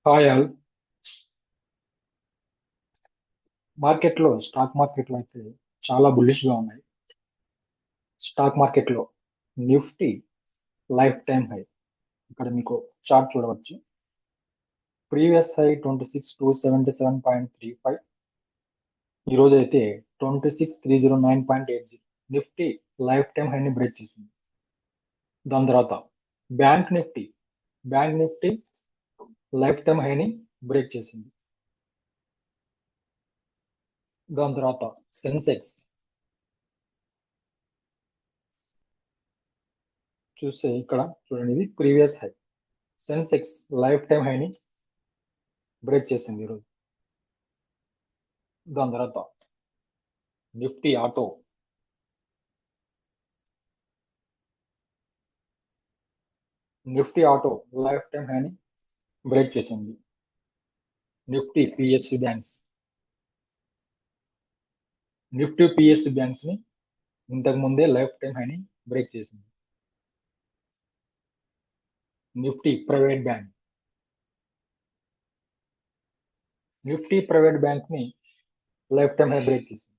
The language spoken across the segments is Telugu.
Hi all. మార్కెట్లో స్టాక్ మార్కెట్లో అయితే చాలా బుల్లిష్గా ఉన్నాయి. స్టాక్ మార్కెట్లో నిఫ్టీ లైఫ్ టైం హై. ఇక్కడ మీకు చార్ట్ చూడవచ్చు. Previous high 26,277.35. ఈ రోజు అయితే 26,309.80. నిఫ్టీ లైఫ్ టైం హైని బ్రేక్ చేసింది. దాని తర్వాత బ్యాంక్ నిఫ్టీ లైఫ్ టైం హైని బ్రేక్ చేసింది. దాని తర్వాత సెన్సెక్స్ చూస్తే ఇక్కడ చూడండి, ఇది previous high. Sensex life time హైని బ్రేక్ చేసింది ఈరోజు. దాని తర్వాత నిఫ్టీ ఆటో లైఫ్ టైం హైని బ్రేక్ చేసింది. నిఫ్టీ పిఎస్యు బ్యాంక్స్ ని ఇంతకు ముందే లైఫ్ టైం హైని బ్రేక్ చేసింది. నిఫ్టీ ప్రైవేట్ బ్యాంక్ ని లైఫ్ టైం హై బ్రేక్ చేసింది.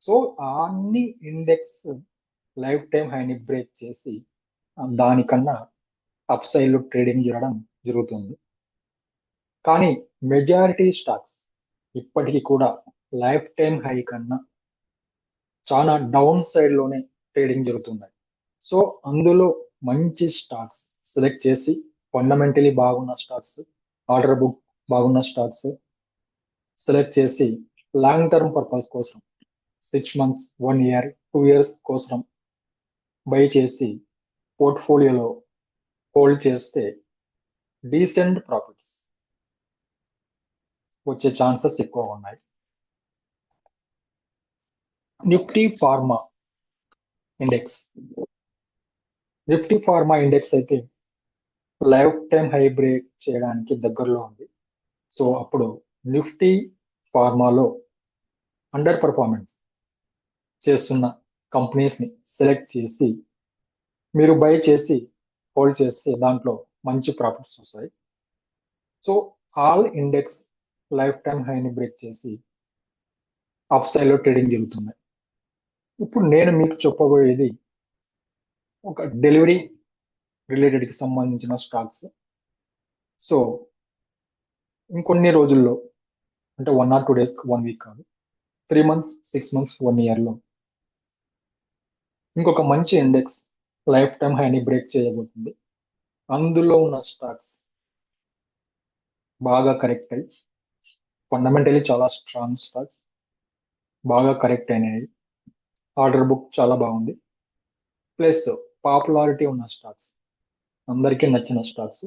సో అన్ని ఇండెక్స్ లైఫ్ టైం హైని బ్రేక్ చేసి దానికన్నా అప్ సైడ్ లో ట్రేడింగ్ జరుగుతుంది. కానీ మెజారిటీ స్టాక్స్ ఇప్పటికీ కూడా లైఫ్ టైం హై కన్నా చాలా డౌన్ సైడ్ లోనే ట్రేడింగ్ జరుగుతున్నాయి. సో అందులో మంచి స్టాక్స్ సెలెక్ట్ చేసి, ఫండమెంటలీ బాగున్న స్టాక్స్, ఆర్డర్ బుక్ బాగున్న స్టాక్స్ సెలెక్ట్ చేసి లాంగ్ టర్మ్ పర్పస్ కోసం 6 months, 1 year, 2 years కోసం బై చేసి పోర్ట్ఫోలియోలో హోల్డ్ చేస్తే డీసెంట్ ప్రాఫిట్స్ వచ్చే ఛాన్సెస్ ఎక్కువ ఉన్నాయి. నిఫ్టీ ఫార్మా ఇండెక్స్ అయితే లైఫ్ టైం హై బ్రేక్ చేయడానికి దగ్గరలో ఉంది. సో అప్పుడు నిఫ్టీ ఫార్మాలో అండర్ పర్ఫార్మెన్స్ చేస్తున్న కంపెనీస్ ని సెలెక్ట్ చేసి మీరు బై చేసి హోల్డ్ చేస్తే దాంట్లో మంచి ప్రాఫిట్స్ వస్తాయి. So all index life time హైని బ్రేక్ చేసి అప్ సైడ్ లో ట్రేడింగ్ జరుగుతున్నాయి. ఇప్పుడు నేను మీకు చెప్పబోయేది ఒక డెలివరీ రిలేటెడ్ కి సంబంధించిన స్టాక్స్. సో ఇంకొన్ని రోజుల్లో, అంటే 1 or 2 days, 1 week కాదు, 3 months, 6 months, 1 year లో ఇంకొక మంచి ఇండెక్స్ లైఫ్ టైం హైని బ్రేక్ చేయబోతుంది. అందులో ఉన్న స్టాక్స్ బాగా కరెక్ట్ అయ్యి, ఫండమెంటలీ చాలా స్ట్రాంగ్ స్టాక్స్ బాగా కరెక్ట్ అయినాయి. ఆర్డర్ బుక్ చాలా బాగుంది. ప్లస్ పాపులారిటీ ఉన్న స్టాక్స్, అందరికీ నచ్చిన స్టాక్స్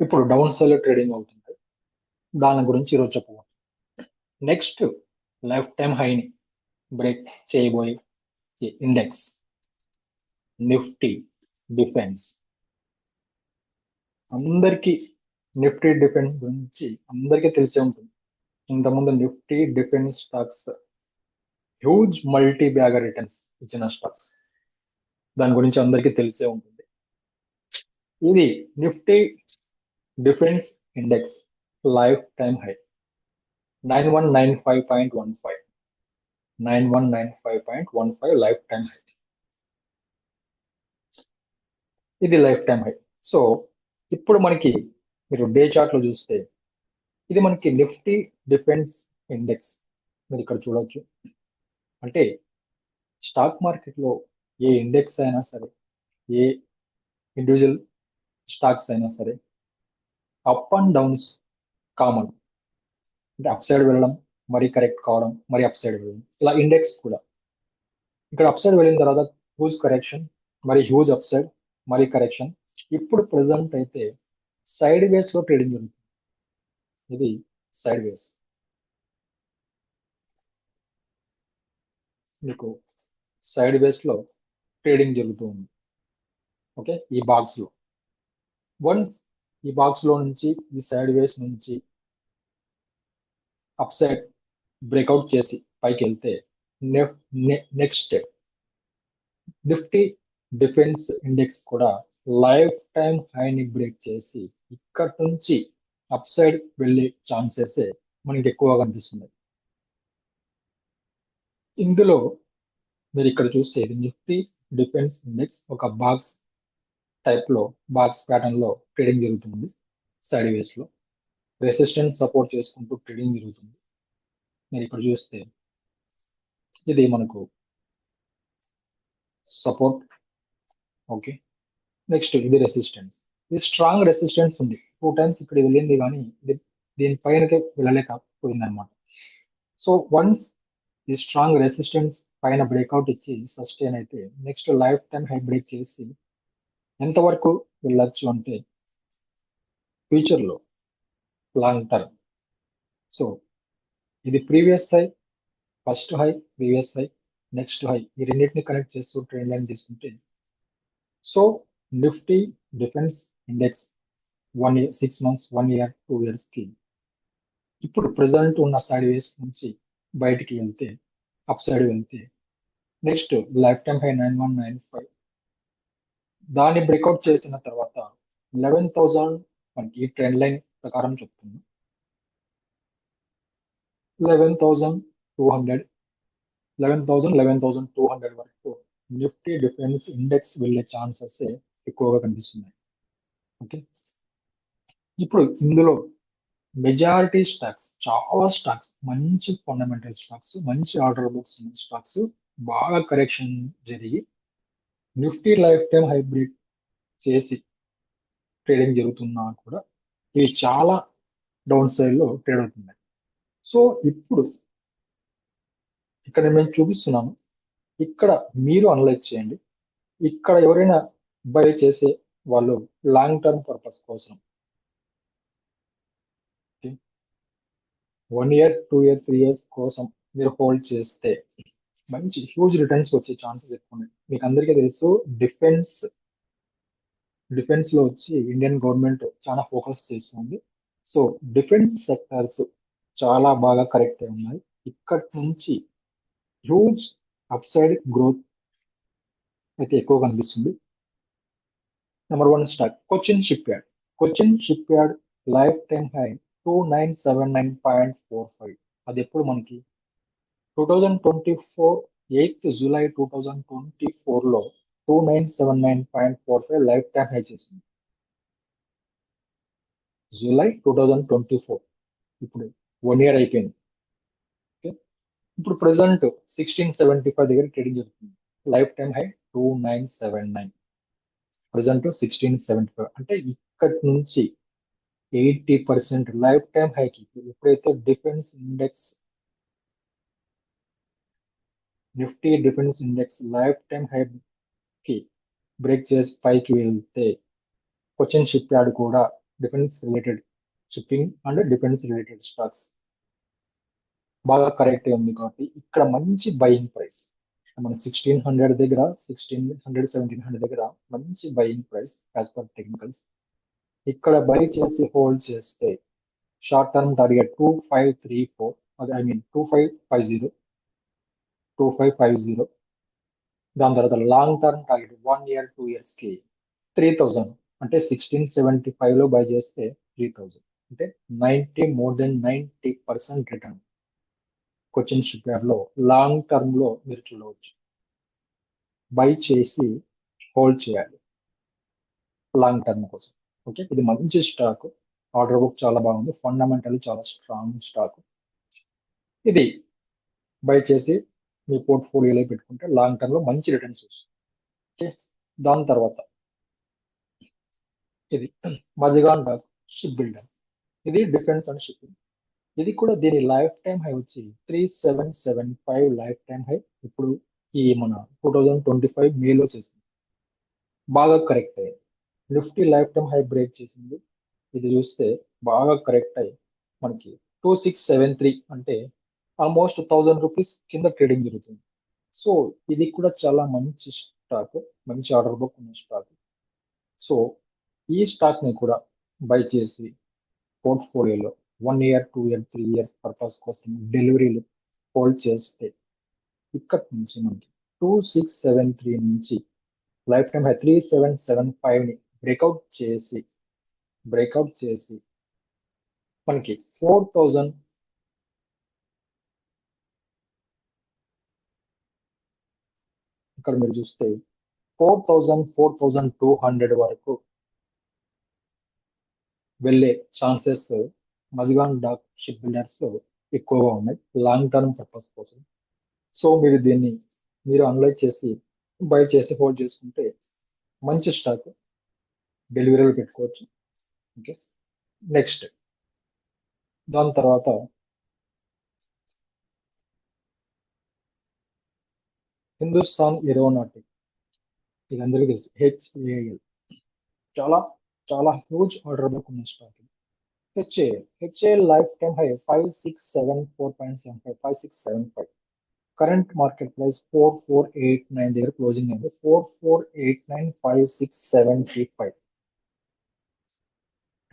ఇప్పుడు డౌన్ సైడ్ లో ట్రేడింగ్ అవుతుంది. దాని గురించి ఈరోజు చెప్పబోతున్నాం. నెక్స్ట్ లైఫ్ టైం హైని బ్రేక్ చేయబోయే ఇండెక్స్ నిఫ్టీ డిఫెన్స్. అందరికీ నిఫ్టీ డిఫెన్స్ గురించి అందరికీ తెలిసే ఉంటుంది. ఇంతకుముందు Nifty defence stocks huge multi bagger returns ఇచ్చిన స్టాక్స్, దాని గురించి అందరికీ తెలిసే ఉంటుంది. ఇది Nifty defence index life time high 9195.15 life time high. ఇది లైఫ్ టైం హై. సో ఇప్పుడు మనకి మీరు డే చార్ట్ లో చూస్తే ఇది మనకి నిఫ్టీ డిఫెన్స్ ఇండెక్స్ మీరు ఇక్కడ చూడొచ్చు. అంటే స్టాక్ మార్కెట్ లో ఏ ఇండెక్స్ అయినా సరే, ఏ ఇండివిజువల్ స్టాక్స్ అయినా సరే, అప్ అండ్ డౌన్స్ కామన్. అంటే అప్ సైడ్ వెళ్ళడం, మరి కరెక్ట్ కావడం, మరి అప్ సైడ్ వెళ్ళడం, ఇలా ఇండెక్స్ కూడా. ఇక్కడ అప్ సైడ్ వెళ్ళిన తర్వాత హ్యూజ్ కరెక్షన్, మరి హ్యూజ్ అప్ సైడ్, మరి కరెక్షన్. ఇప్పుడు ప్రెసెంట్ అయితే సైడ్ వేస్ లో ట్రేడింగ్ జరుగుతుంది. ఇది సైడ్ వేస్. మీకు సైడ్ వేస్ లో ట్రేడింగ్ జరుగుతూ ఉంది. ఓకే, ఈ బాక్స్ లో వన్స్ ఈ బాక్స్ లో నుంచి, ఈ సైడ్ వేస్ నుంచి అప్ సైడ్ బ్రేక్అవుట్ చేసి పైకి వెళ్తే next step Nifty defence index కూడా లైఫ్ టైం హైని బ్రేక్ చేసి ఇక్కడ నుంచి అప్ సైడ్ వెళ్ళే ఛాన్సెస్ మనకి ఎక్కువగా కనిపిస్తున్నాయి. ఇందులో మీరు ఇక్కడ చూస్తే ఇది నిఫ్టీ డిఫెన్స్ ఇండెక్స్ ఒక బాక్స్ టైప్ లో బాక్స్ ప్యాటర్న్ లో ట్రేడింగ్ జరుగుతుంది. సైడ్ వేస్ లో రెసిస్టెన్స్ సపోర్ట్ చేసుకుంటూ ట్రేడింగ్ జరుగుతుంది. మీరు ఇక్కడ చూస్తే ఇది మనకు సపోర్ట్. ఓకే, నెక్స్ట్ ఇది రెసిస్టెన్స్. ఇది స్ట్రాంగ్ రెసిస్టెన్స్ ఉంది. 2 టైమ్స్ ఇక్కడ వెళ్ళింది కానీ ఇది దీనిపైనకే వెళ్ళలేకపోయింది అనమాట. సో వన్స్ ఈ స్ట్రాంగ్ రెసిస్టెన్స్ పైన బ్రేక్అవుట్ ఇచ్చి సస్టైన్ అయితే next life time high break చేసి ఎంతవరకు వెళ్ళొచ్చు అంటే ఫ్యూచర్ లో లాంగ్ టర్మ్. సో ఇది previous high, first high, previous high, next high, ఈ రెండింటిని కనెక్ట్ చేస్తూ ట్రెండ్ లైన్ తీసుకుంటే so Nifty defence index 1 year 6 months 1 year 2 years కి ఇప్పుడు ప్రెసెంట్ ఉన్న సైడ్ వేస్ నుంచి బయటికి వెళ్తే అప్ సైడ్ వెళ్తే నెక్స్ట్ లైఫ్ టైం హై 9195 దాన్ని బ్రేక్అవుట్ చేసిన తర్వాత 11,000 ఈ ట్రెండ్ లైన్ ప్రకారం చెప్తుంది 11,200 11,200 వరకు నిఫ్టీ డిఫెన్స్ ఇండెక్స్ వెళ్ళే ఛాన్సెస్ ఎక్కువగా కనిపిస్తున్నాయి. ఓకే, ఇప్పుడు ఇందులో మెజారిటీ స్టాక్స్, చాలా స్టాక్స్, మంచి ఫండమెంటల్ స్టాక్స్, మంచి ఆర్డర్ బుక్స్ ఉన్న స్టాక్స్ బాగా కరెక్షన్ జరిగి నిఫ్టీ లైఫ్ టైం హైబ్రిడ్ చేసి ట్రేడింగ్ జరుగుతున్నా కూడా ఇవి చాలా డౌన్ సైడ్ లో ట్రేడ్ అవుతున్నాయి. సో ఇప్పుడు ఇక్కడ నేను చూపిస్తున్నాను, ఇక్కడ మీరు అనలైజ్ చేయండి. ఇక్కడ ఎవరైనా బై చేసే వాళ్ళు లాంగ్ టర్మ్ పర్పస్ కోసం 1 year 2 year 3 years కోసం మీరు హోల్డ్ చేస్తే మంచి హ్యూజ్ రిటర్న్స్ వచ్చే ఛాన్సెస్ ఎక్కువ ఉన్నాయి. మీకు అందరికీ తెలుసు డిఫెన్స్ లో వచ్చి ఇండియన్ గవర్నమెంట్ చాలా ఫోకస్ చేస్తుంది. సో డిఫెన్స్ సెక్టర్స్ చాలా బాగా కరెక్ట్ అయి ఉన్నాయి. ఇక్కడ నుంచి హ్యూజ్ అప్ సైడ్ గ్రోత్ అయితే ఎక్కువ కనిపిస్తుంది. Number 1 stock Cochin ship yard. Cochin ship yard life time high 2979.45. అది ఎప్పుడు మనకి 2024 8th July 2024 లో 2979.45 లైఫ్ టైం హై చేసింది. జూలై 2024, ఇప్పుడు 1 year అయిపోయింది. ఓకే, ఇప్పుడు ప్రెసెంట్ 1675 దగ్గర ట్రేడింగ్ జరుగుతుంది. Life time high 2979, present 1675. అంటే ఇక్కడి నుంచి 80% లైఫ్ టైం హైకి ఎప్పుడైతే defence index Nifty defence index life time high కి బ్రేక్ చేసి పైకి వెళ్తే కొచ్చిన్ షిప్ యార్డ్ కూడా defence related shipping and defence related stocks బాగా కరెక్ట్ ఉంది కాబట్టి ఇక్కడ మంచి బయింగ్ ప్రైస్. మన 1600 దగ్గర 1600 1700 దగ్గర మంచి buying price as per technicals. ఇక్కడ బై చేసి హోల్డ్ చేస్తే short term target 2534, I mean 2550. దాని తర్వాత long term target 1 year 2 years కి 3000. అంటే 1675 లో బై చేస్తే 3000, అంటే 90% రిటర్న్ కొచ్చిన్ షిప్ యార్డ్ లో లాంగ్ టర్మ్ లో మీరు చూడవచ్చు. బై చేసి హోల్డ్ చేయాలి లాంగ్ టర్మ్ కోసం. ఓకే, ఇది మంచి స్టాక్, ఆర్డర్ బుక్ చాలా బాగుంది, ఫండమెంటల్ చాలా స్ట్రాంగ్ స్టాక్. ఇది బై చేసి మీ పోర్ట్ఫోలియోలో పెట్టుకుంటే లాంగ్ టర్మ్ లో మంచి రిటర్న్స్ వస్తుంది. ఓకే, దాని తర్వాత ఇది మజిగాన్ డాక్ షిప్ బిల్డర్. ఇది డిఫెన్స్ అండ్ షిప్పింగ్. ఇది కూడా దీని లైఫ్ టైం హై వచ్చి 3775 లైఫ్ టైం హై. ఇప్పుడు ఈ మన 2025 మేలో చేసింది, బాగా కరెక్ట్ అయ్యింది. Nifty life time high break చేసింది. ఇది చూస్తే బాగా కరెక్ట్ అయ్యి మనకి 2673, అంటే ఆల్మోస్ట్ 1000 రూపీస్ కింద ట్రేడింగ్ జరుగుతుంది. సో ఇది కూడా చాలా మంచి స్టాక్, మంచి ఆర్డర్ బుక్ ఉన్న స్టాక్. సో ఈ స్టాక్ ని కూడా బై చేసి పోర్ట్ఫోలియోలో 1 year 2 year 3 years పర్పస్ కోసం డెలివరీలు హోల్డ్ చేస్తే ఇక్కడ నుంచి మనకి 2673 నుంచి లైఫ్ టైం హై 3775 ని బ్రేక్అవుట్ చేసి మనకి 4000 ఇక్కడ మీరు చూస్తే 4200 వరకు వెళ్ళే ఛాన్సెస్ మజిగాన్ డాక్ షిప్ బిల్డర్స్ లో ఎక్కువగా ఉన్నాయి లాంగ్ టర్మ్ పర్పస్ కోసం. సో మీరు అనలైజ్ చేసి బై చేసి హోల్డ్ చేసుకుంటే మంచి స్టాక్ డెలివరీలు పెట్టుకోవచ్చు. ఓకే, నెక్స్ట్ దాని తర్వాత హిందుస్థాన్ ఏరోనాటిక్, ఇది అందరికీ తెలుసు, హెచ్ఏఎల్. చాలా చాలా హ్యూజ్ ఆర్డర్ బుక్ ఉన్న stock. HAL life time high 5674.75, 5675. Current market price 4489 దగ్గర క్లోజింగ్ అయింది. 4489,56735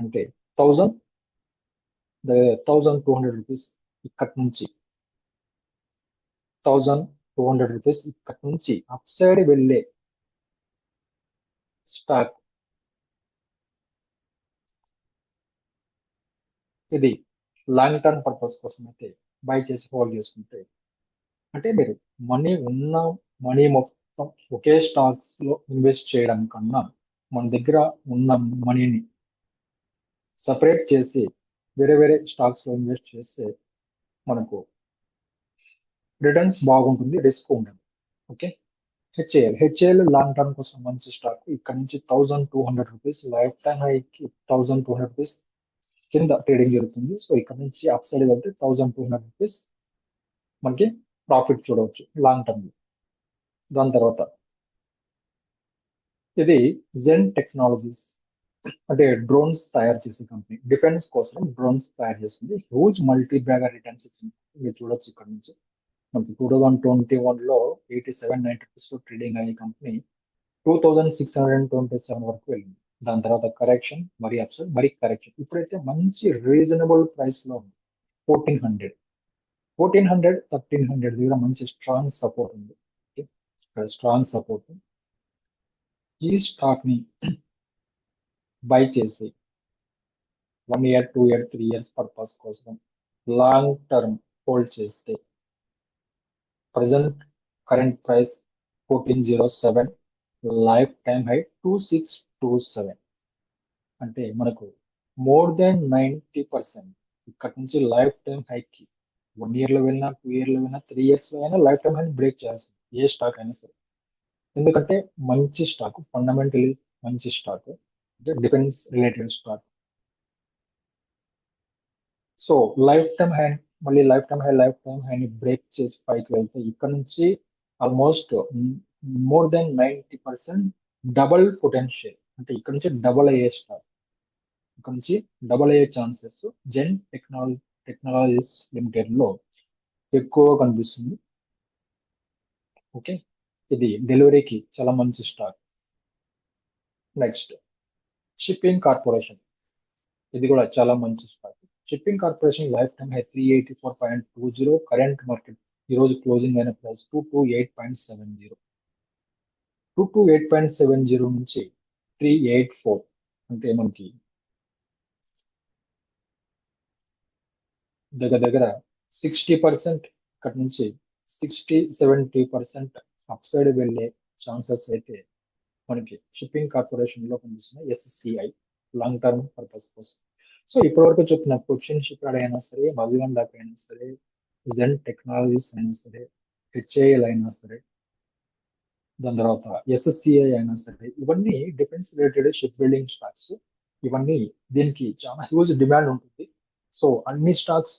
అంటే 1200 రూపీస్ ఇక్కడి నుంచి 1200 రూపీస్ ఇక్కడి నుంచి అప్ సైడ్ వెళ్ళే స్టాక్ ఇది. లాంగ్ టర్మ్ పర్పస్ కోసం అయితే బై చేసి హోల్డ్ చేసుకుంటే, అంటే మీరు మనీ మొత్తం ఒకే స్టాక్స్ లో ఇన్వెస్ట్ చేయడం కన్నా మన దగ్గర ఉన్న మనీని సపరేట్ చేసి వేరే వేరే స్టాక్స్ లో ఇన్వెస్ట్ చేస్తే మనకు రిటర్న్స్ బాగుంటుంది, రిస్క్ ఉండదు. ఓకే, హెచ్ఏఎల్ లాంగ్ టర్మ్ కోసం మంచి స్టాక్. ఇక్కడ నుంచి 1200 రూపీస్ లైఫ్ టైం హైకి 1200 రూపీస్ కింద ట్రేడింగ్ జరుగుతుంది. సో ఇక్కడ నుంచి అప్ సైడ్ వెళ్తే 1200 రూపీస్ మనకి ప్రాఫిట్ చూడవచ్చు లాంగ్ టర్మ్. దాని తర్వాత ఇది జెన్ టెక్నాలజీస్, అంటే డ్రోన్స్ తయారు చేసే కంపెనీ. డిఫెన్స్ కోసం డ్రోన్స్ తయారు చేస్తుంది. హ్యూజ్ మల్టీ బ్యాగర్ రిటర్న్స్ ఇచ్చింది. మీరు చూడొచ్చు ఇక్కడ నుంచి మనకి 2021 లో 8790 రూపీస్ లో ట్రేడింగ్ అయ్యే కంపెనీ 2627 వరకు వెళ్ళింది. దాని తర్వాత కరెక్షన్, మరి అప్సైడ్, మరి కరెక్షన్. ఇప్పుడైతే మంచి రీజనబుల్ ప్రైస్ లో ఉంది. 1400, 1300 దగ్గర మంచి స్ట్రాంగ్ సపోర్ట్ ఉంది. Strong support. ఈ స్టాక్ ని బై చేసి 1 year, 2 year, 3 years పర్పస్ కోసం లాంగ్ టర్మ్ హోల్డ్ చేస్తే present current price 1407, life time high 2627. అంటే మనకు మోర్ దెన్ 90% ఇక్కడ నుంచి లైఫ్ టైం హైకి 1 year లో వెళ్ళినా, 2 year లో వెళ్ళినా, 3 years లో అయినా లైఫ్ టైం హై బ్రేక్ చేయాల్సింది ఏ స్టాక్ అయినా సరే. ఎందుకంటే మంచి స్టాక్, ఫండమెంటలీ మంచి స్టాక్, అంటే defence related stock. So life time high, మళ్ళీ లైఫ్ టైం హైని బ్రేక్ చేసి పైకి వెళ్తే ఇక్కడ నుంచి almost more than 90% double potential, అంటే ఇక్కడ నుంచి డబల్ అయ్యే స్టాక్, ఇక్కడ నుంచి డబల్ అయ్యే ఛాన్సెస్ జెన్ టెక్నాలజీస్ లిమిటెడ్ లో ఎక్కువ కనిపిస్తుంది. ఓకే, ఇది డెలివరీకి చాలా మంచి స్టాక్. నెక్స్ట్ షిప్పింగ్ కార్పొరేషన్, ఇది కూడా చాలా మంచి stock. Shipping corporation life time high 384.20, current market ఈ రోజు క్లోజింగ్ అయిన ప్రైస్ 228.70, 228.70 నుంచి 384, అంటే మనకి దగ్గర 60%, ఇక్కడ నుంచి 60-70% అప్ సైడ్ వెళ్ళే ఛాన్సెస్ అయితే మనకి షిప్పింగ్ కార్పొరేషన్ లో కనిపిస్తున్నాయి. ఎస్సిఐ లాంగ్ టర్మ్ పర్పస్ కోసం. సో ఇప్పటివరకు చెప్పిన క్వశ్చన్ షిప్ అయినా సరే, మజిగన్ డాక్ అయినా సరే, జెన్ టెక్నాలజీస్ అయినా సరే, హెచ్ఏఎల్ అయినా సరే, దాని తర్వాత ఎస్ఎస్సిఐ అయినా సరే, ఇవన్నీ defence related ship building stocks. ఇవన్నీ దీనికి చాలా హ్యూజ్ డిమాండ్ ఉంటుంది. సో అన్ని స్టాక్స్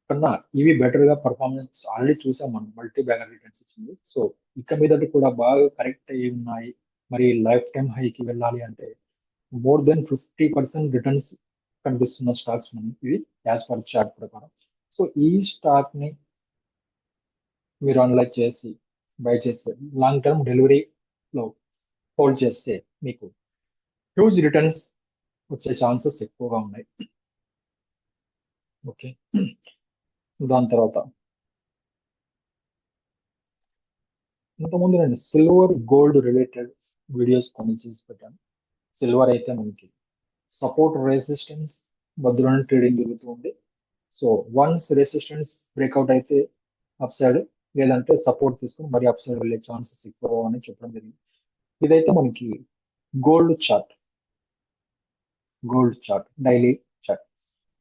కన్నా ఇవి బెటర్ గా పర్ఫార్మెన్స్ ఆల్రెడీ చూసాం మనం, మల్టీ బ్యాగర్ రిటర్న్స్ ఇచ్చింది. సో ఇక మీదటి కూడా బాగా కరెక్ట్ అయ్యి ఉన్నాయి. మరి లైఫ్ టైం హైకి వెళ్ళాలి అంటే మోర్ దెన్ 50% రిటర్న్స్ కనిపిస్తున్న స్టాక్స్ మనకి ఇవి యాజ్ పర్ చార్ట్ ప్రకారం. సో ఈ స్టాక్ ని మీరు అనలైజ్ చేసి బై చేస్తే లాంగ్ టర్మ్ డెలివరీలో హోల్డ్ చేస్తే మీకు హ్యూజ్ రిటర్న్స్ వచ్చే ఛాన్సెస్ ఎక్కువగా ఉన్నాయి. ఓకే, దాని తర్వాత ఇంతకుముందు నేను సిల్వర్ గోల్డ్ రిలేటెడ్ వీడియోస్ కొన్ని చేసి పెట్టాను. సిల్వర్ అయితే మనకి సపోర్ట్ రెసిస్టెన్స్ మధ్యలోనే ట్రేడింగ్ జరుగుతుంది. సో వన్స్ రెసిస్టెన్స్ బ్రేక్అవుట్ అయితే అప్ సైడ్, లేదంటే సపోర్ట్ తీసుకుని మరి అప్ సైడ్ వెళ్ళే ఛాన్సెస్ ఎక్కువ అని చెప్పడం జరిగింది. ఇదైతే మనకి గోల్డ్ చార్ట్, డైలీ చార్ట్.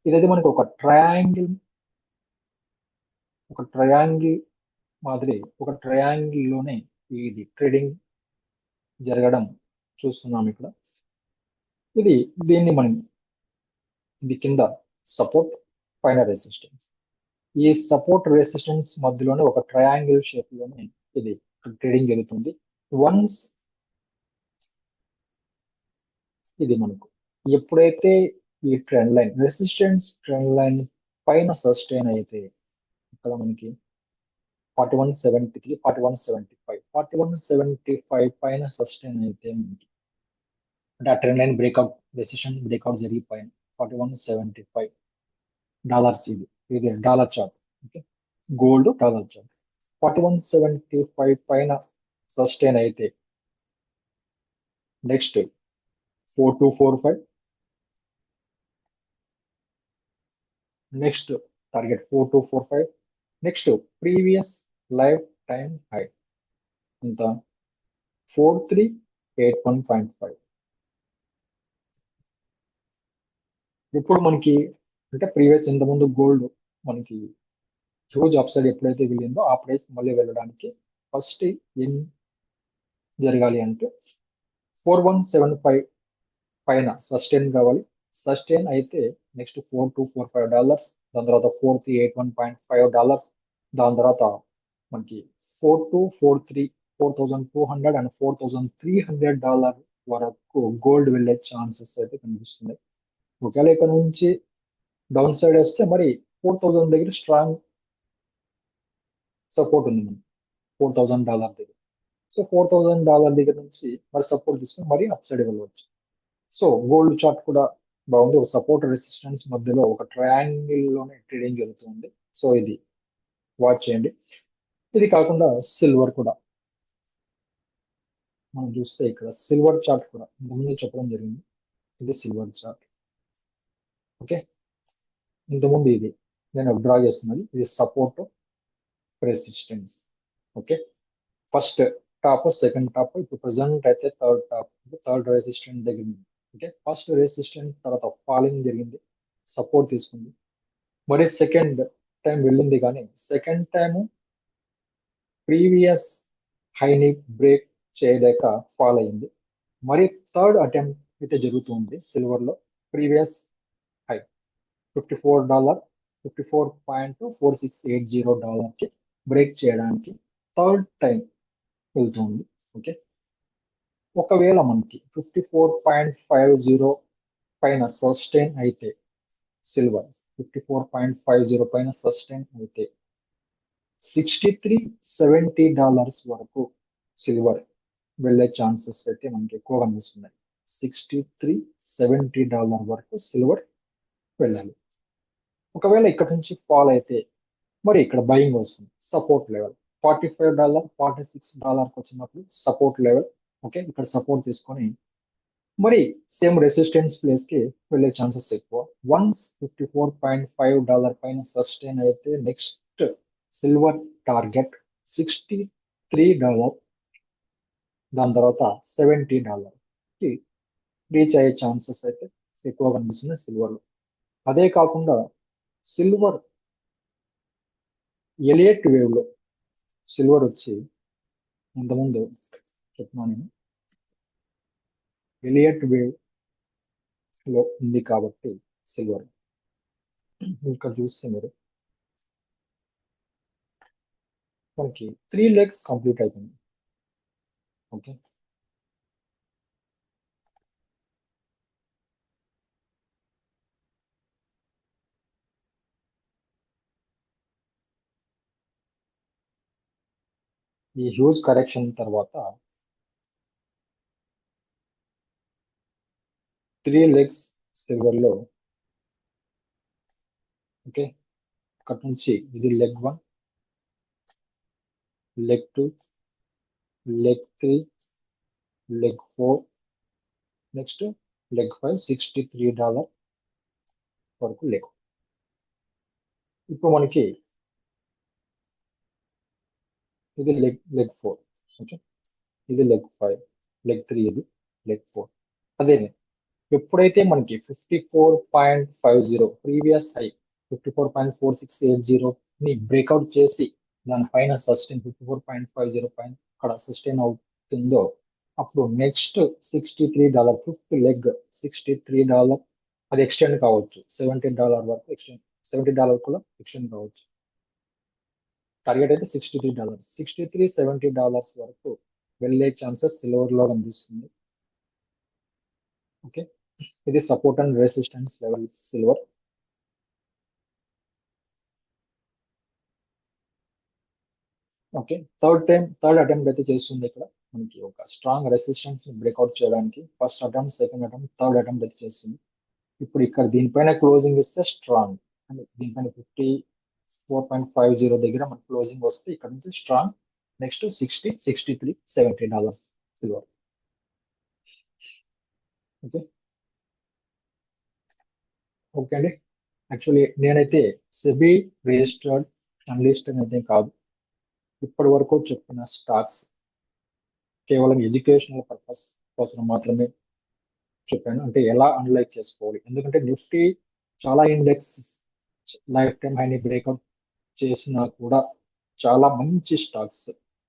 ఇదైతే మనకి ఒక ట్రయాంగిల్ మాదిరి, ఒక ట్రయాంగిల్ లోనే ఇది ట్రేడింగ్ జరగడం చూస్తున్నాం ఇక్కడ. దీన్ని మనం, ఇది కింద సపోర్ట్, పైన రెసిస్టెన్స్. ఈ సపోర్ట్ రెసిస్టెన్స్ మధ్యలోనే ఒక ట్రయాంగిల్ షేప్ లోనే ఇది ట్రేడింగ్ జరుగుతుంది. వన్స్ ఇది మనకు ఎప్పుడైతే ఈ trend line, resistance trend line పైన సస్టైన్ అయితే, ఇక్కడ మనకి 4173, 4175, 4175 పైన సస్టైన్ అయితే మనకి, అంటే ఆ trend line breakout, resistance breakout జరిగిపోయింది. $4175 ఇది dollar chart. Okay, gold dollar chart. 4175 పైన సస్టైన్ అయితే next 4245, next target 4245, next previous life time high ఇంత 4381.5. ఇప్పుడు మనకి, అంటే ప్రీవియస్ ఇంతకుముందు గోల్డ్ మనకి హ్యూజ్ అప్సైడ్ ఎప్పుడైతే వెళ్ళిందో ఆ ప్రైస్ మళ్ళీ వెళ్ళడానికి ఫస్ట్ ఏం జరగాలి అంటే 4175 పైన సస్టైన్ కావాలి. సస్టైన్ అయితే నెక్స్ట్ $4245, దాని తర్వాత $4381.5, దాని తర్వాత మనకి 4243, 4200 అండ్ $4300 వరకు గోల్డ్ వెళ్ళే ఛాన్సెస్ అయితే కనిపిస్తున్నాయి. ఒకవేళ ఇక్కడ నుంచి డౌన్ సైడ్ వస్తే మరి 4000 దగ్గర స్ట్రాంగ్ సపోర్ట్ ఉంది మనకి, $4000 దగ్గర. సో $4000 దగ్గర నుంచి మరి సపోర్ట్ తీసుకుని మరి అప్ సైడ్ వెళ్ళవచ్చు. సో గోల్డ్ చార్ట్ కూడా బాగుంది. ఒక సపోర్ట్ రెసిస్టెన్స్ మధ్యలో ఒక ట్రయాంగిల్ లోనే ట్రేడింగ్ జరుగుతుంది. సో ఇది వాచ్ చేయండి. ఇది కాకుండా సిల్వర్ కూడా మనం చూస్తే, ఇక్కడ సిల్వర్ చార్ట్ కూడా ఇంతకుముందు చెప్పడం జరిగింది. ఇది సిల్వర్ చార్ట్. ఓకే, ఇంతకుముందు ఇది నేను డ్రా చేస్తున్నది, ఇది support resistance. Okay, first top, second top, ఇప్పుడు ప్రెసెంట్ అయితే థర్డ్ టాప్, థర్డ్ రెసిస్టెంట్ దగ్గర ఉంది. ఓకే, ఫస్ట్ రెసిస్టెంట్ తర్వాత ఫాలింగ్ జరిగింది, సపోర్ట్ తీసుకుంది, మరి సెకండ్ టైం వెళ్ళింది, కానీ సెకండ్ టైం ప్రీవియస్ హైని బ్రేక్ చేయలేక ఫాల్ అయింది. మరి థర్డ్ అటెంప్ట్ అయితే జరుగుతుంది సిల్వర్ లో, ప్రీవియస్ హై $54, $54.4680 బ్రేక్ చేయడానికి థర్డ్ టైం వెళ్తుంది. ఓకే, ఒకవేళ మనకి 54.50 పైన సస్టైన్ అయితే, సిల్వర్ 54.50 పైన సస్టైన్ అయితే $63.70 వరకు సిల్వర్ వెళ్ళే ఛాన్సెస్ అయితే మనకి ఎక్కువ కనిపిస్తున్నాయి. $63.70 వరకు సిల్వర్ వెళ్ళాలి. ఒకవేళ ఇక్కడ నుంచి ఫాల్ అయితే మరి ఇక్కడ బయింగ్ వస్తుంది, సపోర్ట్ లెవెల్ $45, $46 వచ్చినప్పుడు సపోర్ట్ లెవెల్. ఓకే, ఇక్కడ సపోర్ట్ తీసుకొని మరి సేమ్ రెసిస్టెన్స్ ప్లేస్ కి వెళ్ళే ఛాన్సెస్ ఎక్కువ. వన్స్ $54.5 పైన సస్టైన్ అయితే నెక్స్ట్ సిల్వర్ టార్గెట్ $63, దాని తర్వాత $70 కి రీచ్ అయ్యే ఛాన్సెస్ అయితే ఎక్కువ కనిపిస్తుంది సిల్వర్ లో. అదే కాకుండా సిల్వర్ ఎలియట్ వేవ్ లో సిల్వర్ వచ్చి, ఇంతకుముందు చెప్తున్నాను నేను, ఎలియట్ వేవ్ లో ఉంది కాబట్టి సిల్వర్ ఇక్కడ చూస్తే మీరు మనకి 3 legs కంప్లీట్ అవుతుంది. ఓకే, ఈ హ్యూజ్ కరెక్షన్ తర్వాత 3 legs సిల్వర్ లో. ఓకే, అక్కడ నుంచి ఇది leg 1, leg 2, leg 3, leg 4, next leg 5, $63 వరకు లెగ్. ఇప్పుడు మనకి ఇది లెగ్ 4, ఓకే, ఇది లెగ్ 5, లెగ్ 3, ఇది లెగ్ 4. అదే ఎప్పుడైతే మనకి 54.50 ప్రీవియస్ హై 54.4680 ని బ్రేక్అవుట్ చేసి దానిపైన సస్టైన్ 54.50 పైన అక్కడ సస్టైన్ అవుతుందో అప్పుడు నెక్స్ట్ $63 ఫిఫ్త్ లెగ్ $63 అది ఎక్స్టెండ్ కావచ్చు, $70 వరకు ఎక్స్టెండ్, $70 కూడా ఎక్స్టెండ్ కావచ్చు. టార్గెట్ అయితే $63, $63-70 వరకు వెళ్ళే ఛాన్సెస్ సిల్వర్ లో కనిపిస్తుంది. ఓకే, ఇది support and resistance level silver. Okay, third attempt అయితే చేస్తుంది ఇక్కడ మనకి ఒక స్ట్రాంగ్ రెసిస్టెన్స్ ని బ్రేక్అవుట్ చేయడానికి. First attempt, second attempt, third attempt అయితే చేస్తుంది. ఇప్పుడు ఇక్కడ దీనిపైన క్లోజింగ్ ఇస్తే స్ట్రాంగ్, అంటే దీనిపైన 54.50 దగ్గర మన క్లోజింగ్ వస్తే ఇక్కడ నుంచి strong. Next $60, $63, $70 silver. Okay, okay అండి. యాక్చువల్లీ నేనైతే సెబీ రిజిస్టర్డ్ అనలిస్ట్ అయితే కాదు. ఇప్పటి వరకు చెప్పిన స్టాక్స్ కేవలం ఎడ్యుకేషనల్ పర్పస్ కోసం మాత్రమే చెప్పాను, అంటే ఎలా అనలైజ్ చేసుకోవాలి. ఎందుకంటే నిఫ్టీ చాలా ఇండెక్స్ లైఫ్ టైం హైని బ్రేక్అవుట్ చేసినా కూడా చాలా మంచి స్టాక్స్,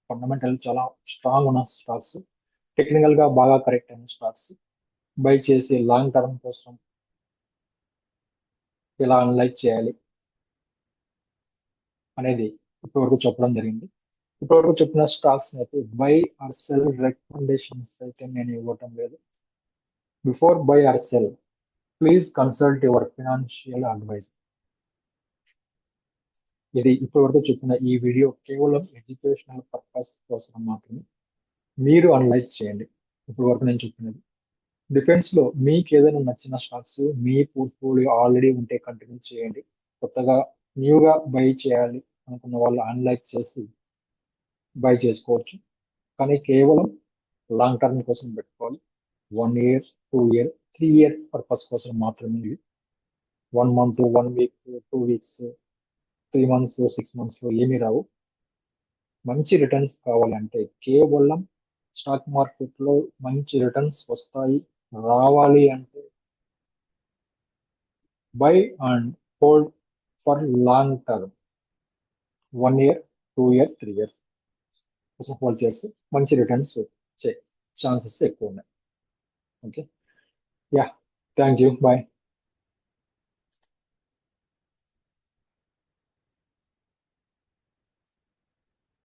ఫండమెంటల్ చాలా స్ట్రాంగ్ ఉన్న స్టాక్స్, టెక్నికల్ గా బాగా కరెక్ట్ అయిన స్టాక్స్ బై చేసి లాంగ్ టర్మ్ కోసం ఎలా అనలైజ్ చేయాలి అనేది ఇప్పటివరకు చెప్పడం జరిగింది. ఇప్పటివరకు చెప్పిన స్టాక్స్ అయితే బై ఆర్ సెల్ రికమెండేషన్స్ అయితే నేను ఇవ్వటం లేదు. Before buy or sell, please consult your financial advise. ఇది ఇప్పటివరకు చెప్పిన ఈ వీడియో కేవలం ఎడ్యుకేషనల్ పర్పస్ కోసం మాత్రమే మీరు అనలైజ్ చేయండి. ఇప్పటి వరకు నేను చెప్పినది డిఫెన్స్ లో మీకు ఏదైనా నచ్చిన స్టాక్స్ మీ పోర్ట్ఫోలియో ఆల్రెడీ ఉంటే కంటిన్యూ చేయండి. కొత్తగా న్యూగా బై చేయాలి అనుకున్న వాళ్ళు అనలైజ్ చేసి బై చేసుకోవచ్చు. కానీ కేవలం లాంగ్ టర్మ్ కోసం పెట్టుకోవాలి. 1 ఇయర్, 2 ఇయర్, 3 ఇయర్ పర్పస్ కోసం మాత్రమే ఇది. 1 month, 1 week, 2 weeks, 3 months, 6 months లో ఏమీ రావు. మంచి రిటర్న్స్ కావాలంటే కేవలం స్టాక్ మార్కెట్ లో మంచి రిటర్న్స్ వస్తాయి రావాలి అంటే buy and hold for long term, 1 year, 2 year, 3 years hold చేస్తే మంచి రిటర్న్స్ వచ్చే ఛాన్సెస్ ఎక్కువ ఉన్నాయి. Okay, yeah, thank you, bye.